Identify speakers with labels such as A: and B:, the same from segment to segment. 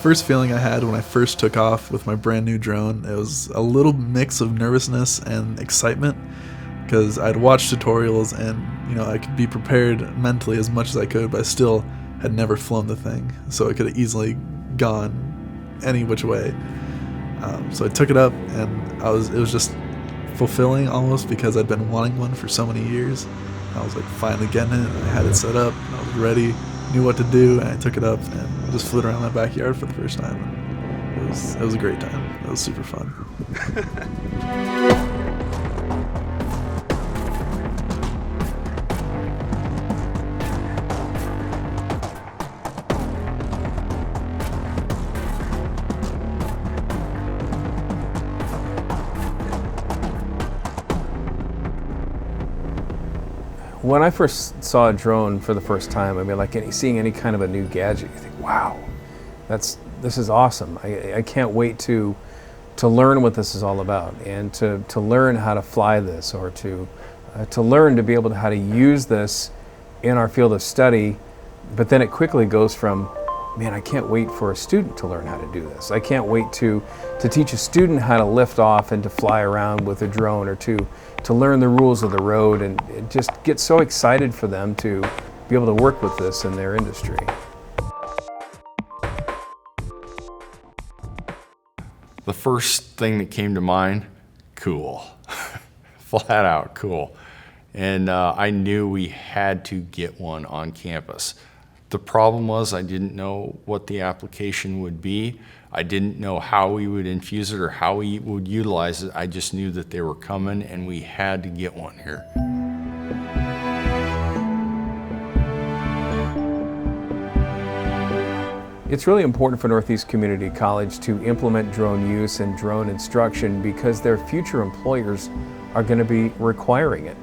A: first feeling I had when I first took off with my brand new drone, it was a little mix of nervousness and excitement, because I'd watched tutorials and I could be prepared mentally as much as I could, but I still had never flown the thing, so it could have easily gone any which way. So I took it up, and it was just fulfilling almost, because I'd been wanting one for so many years. I was like finally getting it, and I had it set up, and I was ready, knew what to do, and I took it up and just flew it around my backyard for the first time. And it was a great time. It was super fun.
B: When I first saw a drone for the first time, I mean, like seeing any kind of a new gadget, you think, wow, this is awesome. I can't wait to learn what this is all about, and to learn how to fly this, or to learn to be able to how to use this in our field of study. But then it quickly goes from, man, I can't wait for a student to learn how to do this. I can't wait to teach a student how to lift off and to fly around with a drone, or to learn the rules of the road, and just get so excited for them to be able to work with this in their industry.
C: The first thing that came to mind, cool. Flat out cool. And I knew we had to get one on campus. The problem was I didn't know what the application would be. I didn't know how we would infuse it or how we would utilize it. I just knew that they were coming, and we had to get one here.
B: It's really important for Northeast Community College to implement drone use and drone instruction, because their future employers are going to be requiring it.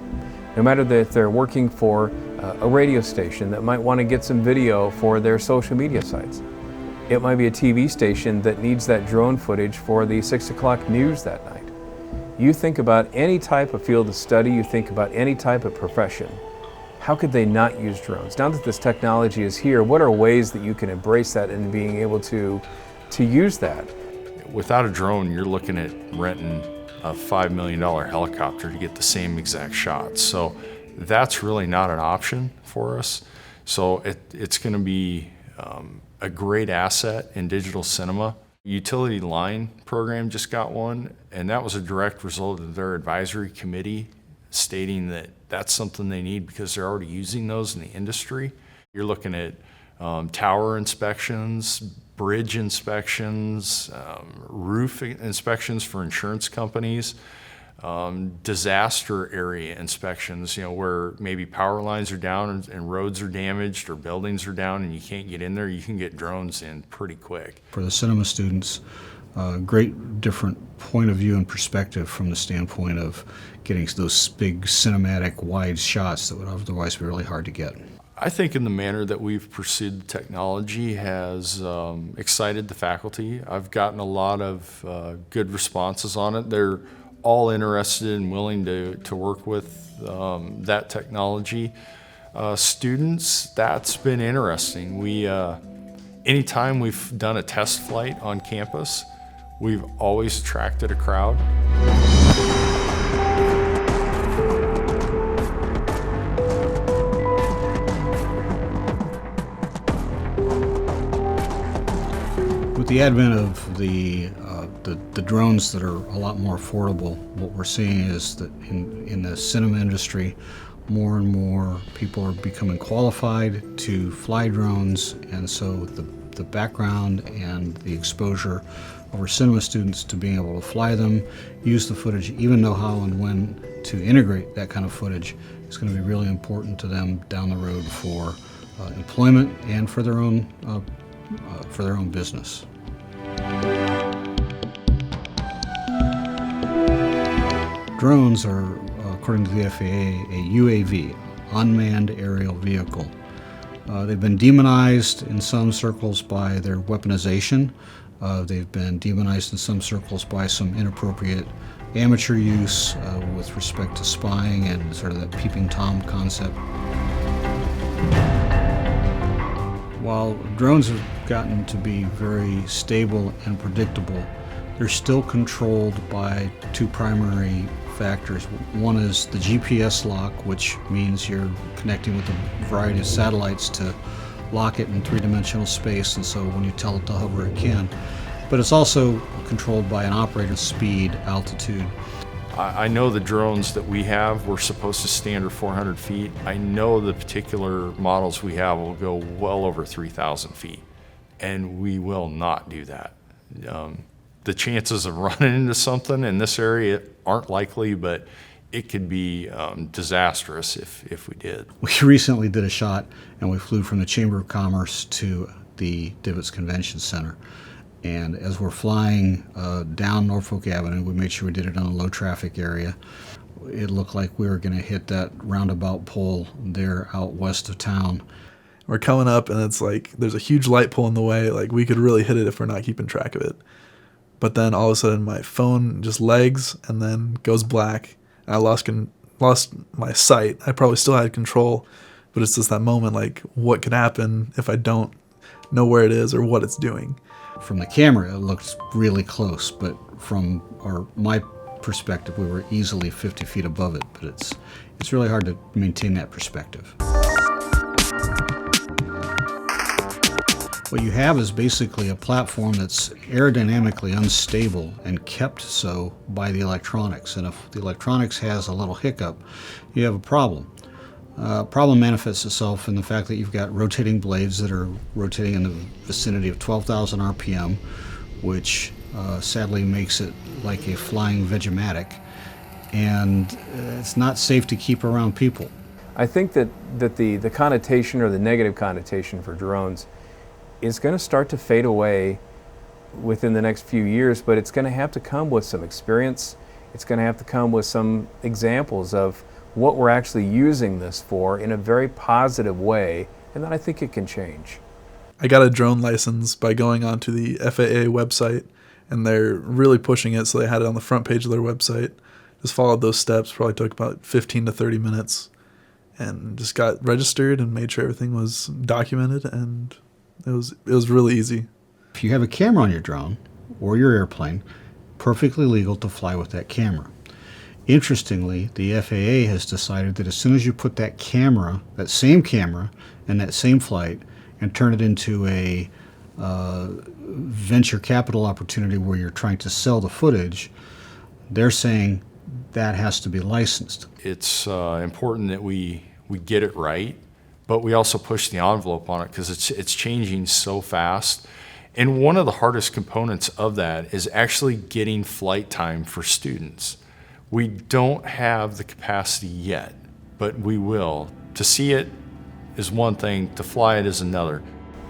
B: No matter if they're working for a radio station that might want to get some video for their social media sites. It might be a TV station that needs that drone footage for the 6 o'clock news that night. You think about any type of field of study, you think about any type of profession. How could they not use drones? Now that this technology is here, what are ways that you can embrace that and being able to use that?
C: Without a drone, you're looking at renting a $5 million helicopter to get the same exact shots. So that's really not an option for us. So it's going to be a great asset in digital cinema. Utility Line program just got one, and that was a direct result of their advisory committee stating that that's something they need because they're already using those in the industry. You're looking at tower inspections, bridge inspections, roof inspections for insurance companies, disaster area inspections, where maybe power lines are down and roads are damaged or buildings are down and you can't get in there. You can get drones in pretty quick.
D: For the cinema students, great different point of view and perspective from the standpoint of getting those big cinematic wide shots that would otherwise be really hard to get.
C: I think in the manner that we've pursued the technology has excited the faculty. I've gotten a lot of good responses on it. They're all interested and willing to work with that technology. Students, that's been interesting. Anytime we've done a test flight on campus, we've always attracted a crowd.
D: With the advent of the drones that are a lot more affordable, what we're seeing is that in the cinema industry, more and more people are becoming qualified to fly drones, and so the background and the exposure of our cinema students to being able to fly them, use the footage, even know how and when to integrate that kind of footage is going to be really important to them down the road for employment and for their own business. Drones are, according to the FAA, a UAV, unmanned aerial vehicle. They've been demonized in some circles by their weaponization. They've been demonized in some circles by some inappropriate amateur use with respect to spying and sort of that peeping Tom concept. While drones have gotten to be very stable and predictable, they're still controlled by two primary factors. One is the GPS lock, which means you're connecting with a variety of satellites to lock it in three-dimensional space, and so when you tell it to hover, it can. But it's also controlled by an operator's speed, altitude.
C: I know the drones that we have, we're supposed to stay under 400 feet. I know the particular models we have will go well over 3,000 feet, and we will not do that. The chances of running into something in this area aren't likely, but it could be disastrous if we did.
D: We recently did a shot, and we flew from the Chamber of Commerce to the Divots Convention Center. And as we're flying down Norfolk Avenue, we made sure we did it on a low traffic area. It looked like we were going to hit that roundabout pole there out west of town.
A: We're coming up, and it's like there's a huge light pole in the way. Like, we could really hit it if we're not keeping track of it. But then all of a sudden my phone just lags and then goes black. And I lost my sight. I probably still had control, but it's just that moment, like, what could happen if I don't know where it is or what it's doing?
D: From the camera, it looked really close, but from my perspective, we were easily 50 feet above it. But it's really hard to maintain that perspective. What you have is basically a platform that's aerodynamically unstable and kept so by the electronics. And if the electronics has a little hiccup, you have a problem. Problem manifests itself in the fact that you've got rotating blades that are rotating in the vicinity of 12,000 RPM, which sadly makes it like a flying Vegematic, and it's not safe to keep around people.
B: I think that the connotation or the negative connotation for drones is going to start to fade away within the next few years, but it's going to have to come with some experience. It's going to have to come with some examples of what we're actually using this for in a very positive way, and then I think it can change.
A: I got a drone license by going onto the FAA website, and they're really pushing it, so they had it on the front page of their website. Just followed those steps, probably took about 15 to 30 minutes, and just got registered and made sure everything was documented, and it was really easy.
D: If you have a camera on your drone or your airplane, perfectly legal to fly with that camera. Interestingly, the FAA has decided that as soon as you put that camera, that same camera, in that same flight, and turn it into a venture capital opportunity where you're trying to sell the footage, they're saying that has to be licensed.
C: It's important that we get it right, but we also push the envelope on it because it's changing so fast. And one of the hardest components of that is actually getting flight time for students. We don't have the capacity yet, but we will. To see it is one thing, to fly it is another.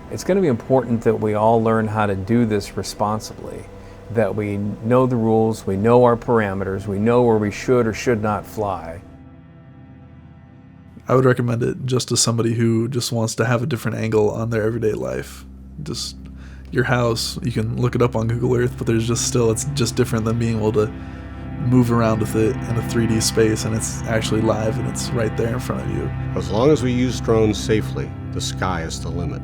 B: It's going to be important that we all learn how to do this responsibly, that we know the rules, we know our parameters, we know where we should or should not fly.
A: I would recommend it just to somebody who just wants to have a different angle on their everyday life. Just your house, you can look it up on Google Earth, but it's just different than being able to move around with it in a 3D space, and it's actually live and it's right there in front of you.
E: As long as we use drones safely, the sky is the limit.